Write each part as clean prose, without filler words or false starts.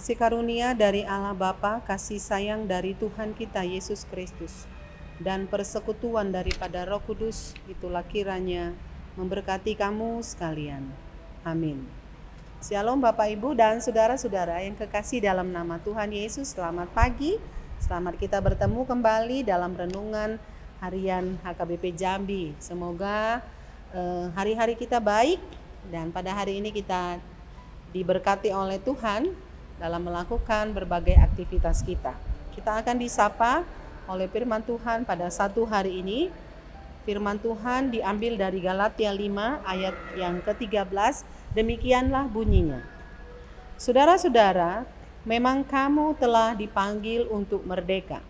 Kasih karunia dari Allah Bapa, kasih sayang dari Tuhan kita Yesus Kristus, dan persekutuan daripada Roh Kudus itulah kiranya memberkati kamu sekalian. Amin. Shalom Bapak Ibu dan saudara-saudara yang kekasih dalam nama Tuhan Yesus. Selamat pagi, selamat kita bertemu kembali dalam renungan harian HKBP Jambi. Semoga hari-hari kita baik dan pada hari ini kita diberkati oleh Tuhan dalam melakukan berbagai aktivitas kita. Kita akan disapa oleh firman Tuhan pada satu hari ini. Firman Tuhan diambil dari Galatia 5 ayat yang ke-13. Demikianlah bunyinya. Saudara-saudara, memang kamu telah dipanggil untuk merdeka.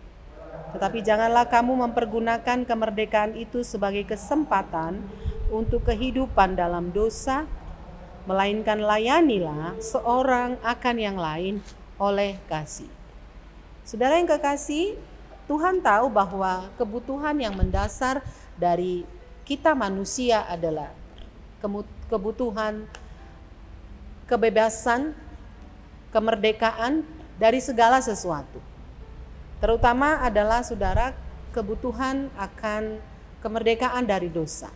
Tetapi janganlah kamu mempergunakan kemerdekaan itu sebagai kesempatan untuk kehidupan dalam dosa, melainkan layanilah seorang akan yang lain oleh kasih. Saudara yang kekasih, Tuhan tahu bahwa kebutuhan yang mendasar dari kita manusia adalah kebutuhan kebebasan, kemerdekaan dari segala sesuatu. Terutama adalah saudara kebutuhan akan kemerdekaan dari dosa.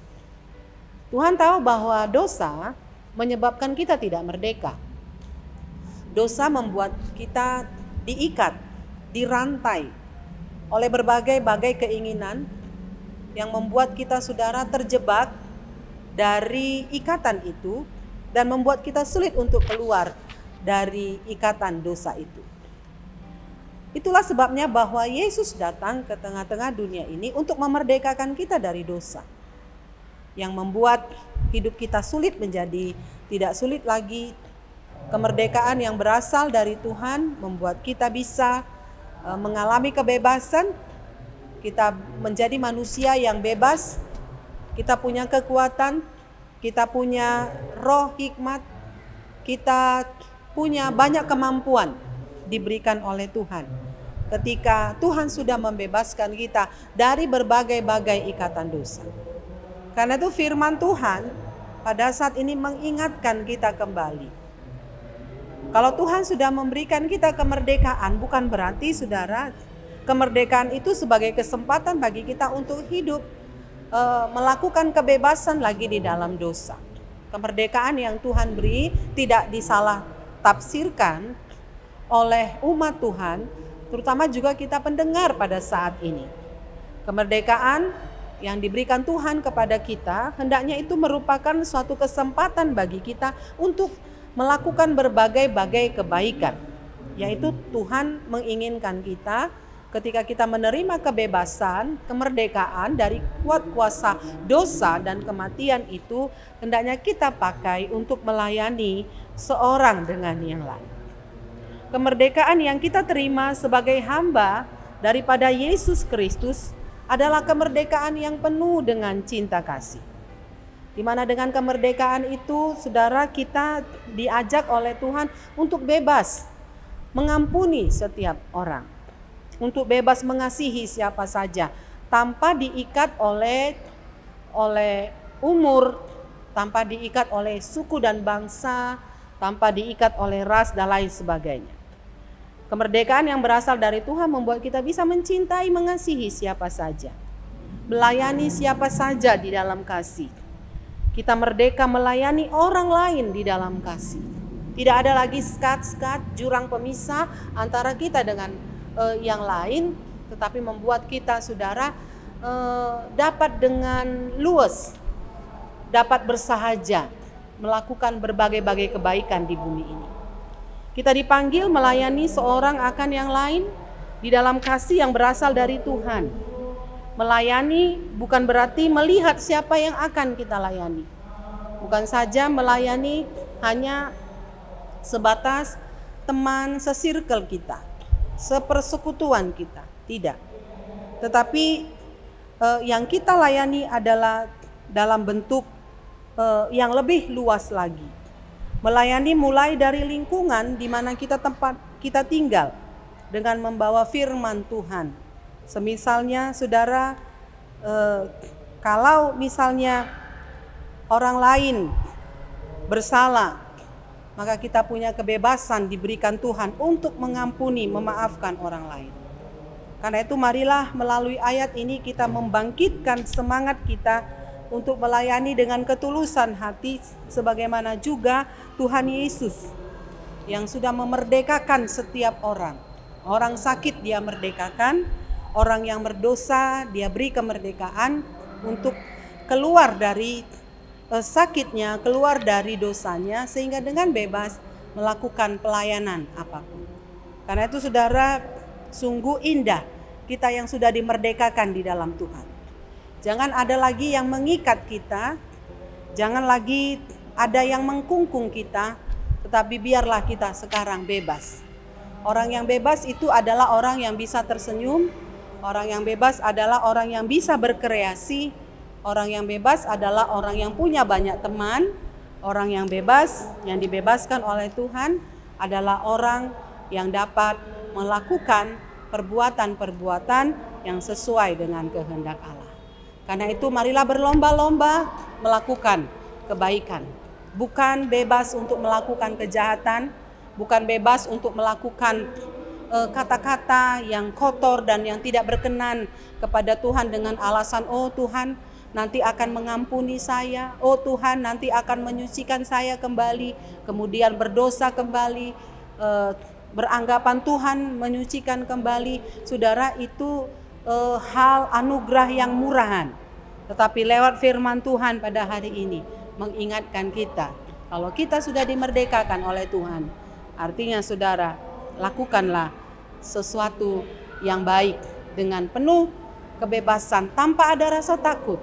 Tuhan tahu bahwa dosa menyebabkan kita tidak merdeka. Dosa membuat kita diikat, dirantai oleh berbagai keinginan yang membuat kita saudara terjebak dari ikatan itu dan membuat kita sulit untuk keluar dari ikatan dosa itu. Itulah sebabnya bahwa Yesus datang ke tengah-tengah dunia ini untuk memerdekakan kita dari dosa, yang membuat hidup kita sulit menjadi tidak sulit lagi. Kemerdekaan yang berasal dari Tuhan membuat kita bisa mengalami kebebasan. Kita menjadi manusia yang bebas. Kita punya kekuatan, kita punya roh hikmat, kita punya banyak kemampuan diberikan oleh Tuhan. Ketika Tuhan sudah membebaskan kita dari berbagai ikatan dosa. Karena itu firman Tuhan pada saat ini mengingatkan kita kembali. Kalau Tuhan sudah memberikan kita kemerdekaan, bukan berarti saudara kemerdekaan itu sebagai kesempatan bagi kita untuk hidup melakukan kebebasan lagi di dalam dosa. Kemerdekaan yang Tuhan beri tidak disalah tafsirkan oleh umat Tuhan, terutama juga kita pendengar pada saat ini. Kemerdekaan yang diberikan Tuhan kepada kita hendaknya itu merupakan suatu kesempatan bagi kita untuk melakukan berbagai kebaikan. Yaitu Tuhan menginginkan kita ketika kita menerima kebebasan, kemerdekaan dari kuat kuasa dosa dan kematian itu, hendaknya kita pakai untuk melayani seorang dengan yang lain. Kemerdekaan yang kita terima sebagai hamba daripada Yesus Kristus adalah kemerdekaan yang penuh dengan cinta kasih. Di mana dengan kemerdekaan itu, saudara, kita diajak oleh Tuhan untuk bebas mengampuni setiap orang, untuk bebas mengasihi siapa saja tanpa diikat oleh umur, tanpa diikat oleh suku dan bangsa, tanpa diikat oleh ras dan lain sebagainya. Kemerdekaan yang berasal dari Tuhan membuat kita bisa mencintai, mengasihi siapa saja, melayani siapa saja di dalam kasih. Kita merdeka melayani orang lain di dalam kasih. Tidak ada lagi sekat-sekat, jurang pemisah antara kita dengan yang lain, tetapi membuat kita saudara dapat dengan luas, dapat bersahaja melakukan berbagai kebaikan di bumi ini. Kita dipanggil melayani seorang akan yang lain di dalam kasih yang berasal dari Tuhan. Melayani bukan berarti melihat siapa yang akan kita layani. Bukan saja melayani hanya sebatas teman sesirkel kita, sepersekutuan kita, tidak. Tetapi yang kita layani adalah dalam bentuk yang lebih luas lagi. Melayani mulai dari lingkungan di mana tempat kita tinggal dengan membawa firman Tuhan. Semisalnya saudara, kalau misalnya orang lain bersalah, maka kita punya kebebasan diberikan Tuhan untuk mengampuni, memaafkan orang lain. Karena itu marilah melalui ayat ini kita membangkitkan semangat kita untuk melayani dengan ketulusan hati, sebagaimana juga Tuhan Yesus yang sudah memerdekakan setiap orang. Orang sakit dia merdekakan, orang yang berdosa dia beri kemerdekaan untuk keluar dari sakitnya, keluar dari dosanya, sehingga dengan bebas melakukan pelayanan apapun. Karena itu saudara, sungguh indah kita yang sudah dimerdekakan di dalam Tuhan. Jangan ada lagi yang mengikat kita, jangan lagi ada yang mengkungkung kita, tetapi biarlah kita sekarang bebas. Orang yang bebas itu adalah orang yang bisa tersenyum, orang yang bebas adalah orang yang bisa berkreasi. Orang yang bebas adalah orang yang punya banyak teman. Orang yang bebas, yang dibebaskan oleh Tuhan adalah orang yang dapat melakukan perbuatan-perbuatan yang sesuai dengan kehendak Allah. Karena itu marilah berlomba-lomba melakukan kebaikan. Bukan bebas untuk melakukan kejahatan, bukan bebas untuk melakukan kata-kata yang kotor dan yang tidak berkenan kepada Tuhan dengan alasan, oh Tuhan nanti akan mengampuni saya, oh Tuhan nanti akan menyucikan saya kembali, kemudian berdosa kembali, beranggapan Tuhan menyucikan kembali. Saudara, itu hal anugerah yang murahan. Tetapi lewat firman Tuhan pada hari ini mengingatkan kita, kalau kita sudah dimerdekakan oleh Tuhan, artinya saudara, lakukanlah sesuatu yang baik dengan penuh kebebasan tanpa ada rasa takut.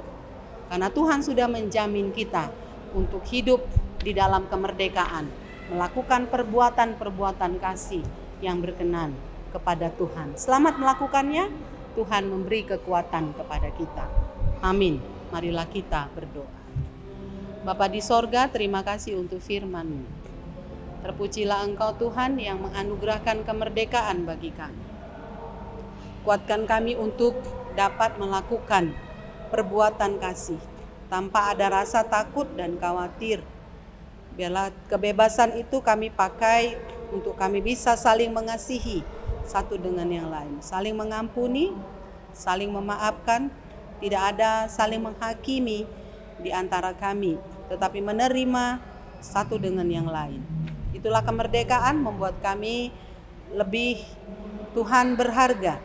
Karena Tuhan sudah menjamin kita untuk hidup di dalam kemerdekaan, melakukan perbuatan-perbuatan kasih yang berkenan kepada Tuhan. Selamat melakukannya, Tuhan memberi kekuatan kepada kita. Amin. Marilah kita berdoa. Bapa di sorga, terima kasih untuk firman-Mu. Terpujilah Engkau Tuhan yang menganugerahkan kemerdekaan bagi kami. Kuatkan kami untuk dapat melakukan perbuatan kasih tanpa ada rasa takut dan khawatir. Biarlah kebebasan itu kami pakai untuk kami bisa saling mengasihi satu dengan yang lain, saling mengampuni, saling memaafkan, tidak ada saling menghakimi di antara kami, tetapi menerima satu dengan yang lain. Itulah kemerdekaan membuat kami lebih Tuhan berharga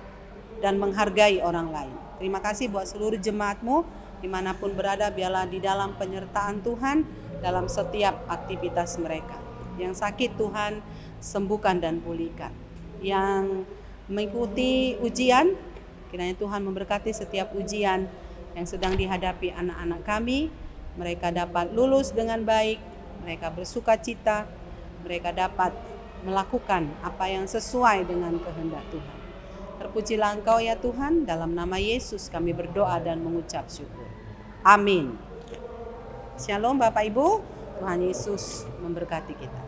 dan menghargai orang lain. Terima kasih buat seluruh jemaat-Mu dimanapun berada, biarlah di dalam penyertaan Tuhan dalam setiap aktivitas mereka. Yang sakit Tuhan sembuhkan dan pulihkan. Yang mengikuti ujian, kiranya Tuhan memberkati setiap ujian yang sedang dihadapi anak-anak kami. Mereka dapat lulus dengan baik, mereka bersuka cita, mereka dapat melakukan apa yang sesuai dengan kehendak Tuhan. Terpujilah Engkau ya Tuhan, dalam nama Yesus kami berdoa dan mengucap syukur. Amin. Shalom Bapak Ibu, Tuhan Yesus memberkati kita.